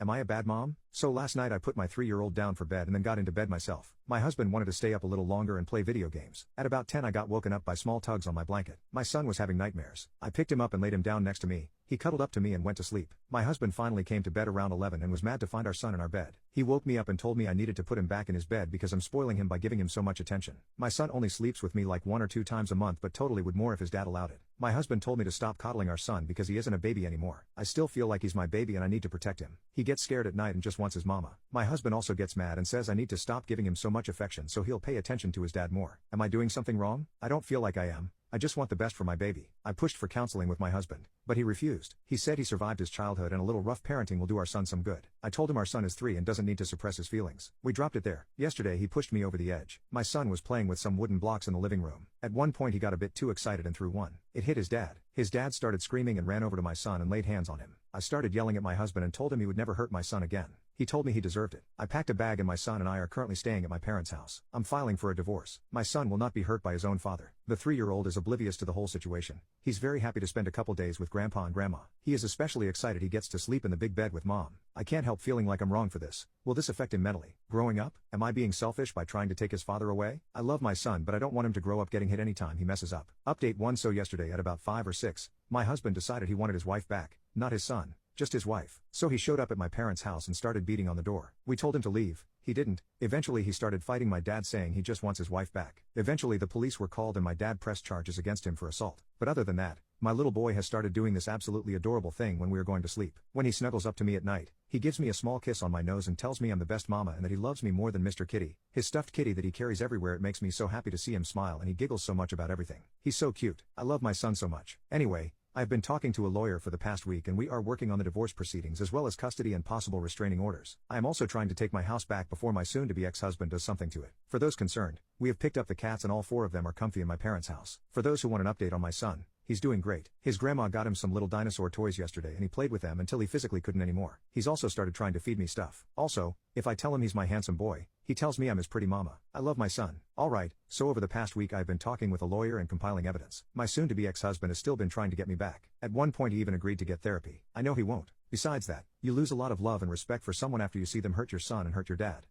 Am I a bad mom? So last night I put my 3-year-old down for bed and then got into bed myself. My husband wanted to stay up a little longer and play video games. At about 10 I got woken up by small tugs on my blanket. My son was having nightmares. I picked him up and laid him down next to me. He cuddled up to me and went to sleep. My husband finally came to bed around 11 and was mad to find our son in our bed. He woke me up and told me I needed to put him back in his bed because I'm spoiling him by giving him so much attention. My son only sleeps with me like 1 or 2 times a month but totally would more if his dad allowed it. My husband told me to stop coddling our son because he isn't a baby anymore. I still feel like he's my baby and I need to protect him. He gets scared at night and just wants his mama. My husband also gets mad and says I need to stop giving him so much affection so he'll pay attention to his dad more. Am I doing something wrong? I don't feel like I am. I just want the best for my baby. I pushed for counseling with my husband, but he refused. He said he survived his childhood and a little rough parenting will do our son some good. I told him our son is 3 and doesn't need to suppress his feelings. We dropped it there. Yesterday he pushed me over the edge. My son was playing with some wooden blocks in the living room. At one point he got a bit too excited and threw one. It hit his dad. His dad started screaming and ran over to my son and laid hands on him. I started yelling at my husband and told him he would never hurt my son again. He told me he deserved it. I packed a bag and my son and I are currently staying at my parents' house. I'm filing for a divorce. My son will not be hurt by his own father. The 3-year-old is oblivious to the whole situation. He's very happy to spend a couple days with grandpa and grandma. He is especially excited he gets to sleep in the big bed with mom. I can't help feeling like I'm wrong for this. Will this affect him mentally? Growing up, am I being selfish by trying to take his father away? I love my son but I don't want him to grow up getting hit anytime he messes up. Update 1. So yesterday at about 5 or 6, my husband decided he wanted his wife back, not his son. Just his wife. So he showed up at my parents' house and started beating on the door. We told him to leave. He didn't. Eventually he started fighting my dad saying he just wants his wife back. Eventually the police were called and my dad pressed charges against him for assault. But other than that, my little boy has started doing this absolutely adorable thing when we are going to sleep. When he snuggles up to me at night, he gives me a small kiss on my nose and tells me I'm the best mama and that he loves me more than Mr. Kitty, his stuffed kitty that he carries everywhere. It makes me so happy to see him smile and he giggles so much about everything. He's so cute. I love my son so much. Anyway, I've been talking to a lawyer for the past week and we are working on the divorce proceedings as well as custody and possible restraining orders. I am also trying to take my house back before my soon-to-be ex-husband does something to it. For those concerned, we have picked up the cats and all 4 of them are comfy in my parents' house. For those who want an update on my son, he's doing great. His grandma got him some little dinosaur toys yesterday and he played with them until he physically couldn't anymore. He's also started trying to feed me stuff. Also, if I tell him he's my handsome boy, he tells me I'm his pretty mama. I love my son. Alright, so over the past week I've been talking with a lawyer and compiling evidence. My soon-to-be ex-husband has still been trying to get me back. At one point he even agreed to get therapy. I know he won't. Besides that, you lose a lot of love and respect for someone after you see them hurt your son and hurt your dad.